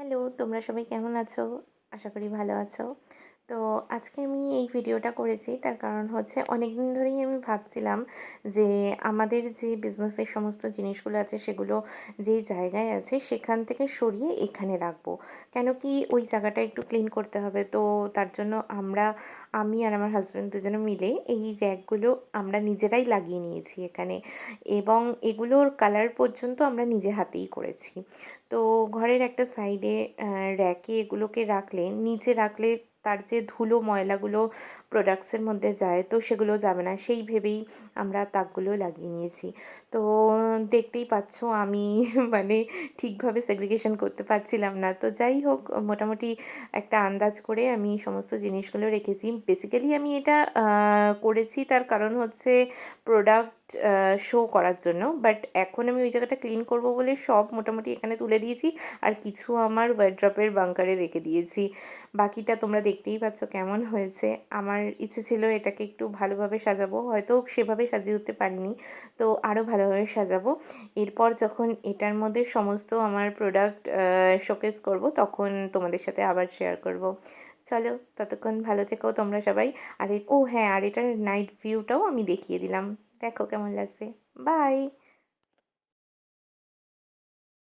Hello, তোমরা সবাই কেমন আছো? আশা করি ভালো আছো। তো আজকে আমি এই ভিডিওটা করেছি তার কারণ হচ্ছে অনেকদিন ধরেই আমি ভাবছিলাম যে আমাদের যে বিজনেসের সমস্ত জিনিসগুলো আছে সেগুলো যেই জায়গায় আছে সেখান থেকে সরিয়ে এখানে রাখবো। কেন কি ওই জায়গাটা একটু ক্লিন করতে হবে। তো তার জন্য আমি আর আমার হাসব্যান্ড দুজনে মিলে এই র‍্যাকগুলো আমরা নিজেরাই লাগিয়ে নিয়েছি এখানে এবং এগুলোর কালার পর্যন্ত আমরা নিজে হাতেই করেছি। তো ঘরের একটা সাইডে র্যাকে এগুলোকে রাখলে নিচে রাখলে তার যে ধুলো ময়লাগুলো প্রোডাক্টসের মধ্যে যায় তো সেগুলো যাবে না সেই ভেবেই আমরা তাকগুলো লাগিয়ে নিয়েছি। তো দেখতেই পাচ্ছ আমি মানে ঠিকভাবে সেগ্রিগেশন করতে পারছিলাম না। তো যাই হোক মোটামুটি একটা আন্দাজ করে আমি সমস্ত জিনিসগুলো রেখেছি। বেসিক্যালি আমি এটা করেছি তার কারণ হচ্ছে প্রোডাক্ট শো করার জন্য। বাট এখন আমি ওই জায়গাটা ক্লিন করব বলে সব মোটামুটি এখানে তুলে দিয়েছি। আর কিছু আমার ওয়ারড্রপের বাঙ্কারে রেখে দিয়েছি। বাকিটা তোমরা দেখতেই পাচ্ছ কেমন হয়েছে। আমার ইচ্ছে ছিল এটাকে একটু ভালোভাবে সাজাবো। হয়তো সেভাবে সাজিয়ে উঠতে পারিনি। তো আরও ভালোভাবে সাজাবো। এরপর যখন এটার মধ্যে সমস্ত আমার প্রোডাক্ট শোকেস করব তখন তোমাদের সাথে আবার শেয়ার করব। চলো ততক্ষণ ভালো থেকো তোমরা সবাই। আর ও হ্যাঁ, আর এটার নাইট ভিউটাও আমি দেখিয়ে দিলাম। দেখো কেমন লাগছে। বাই।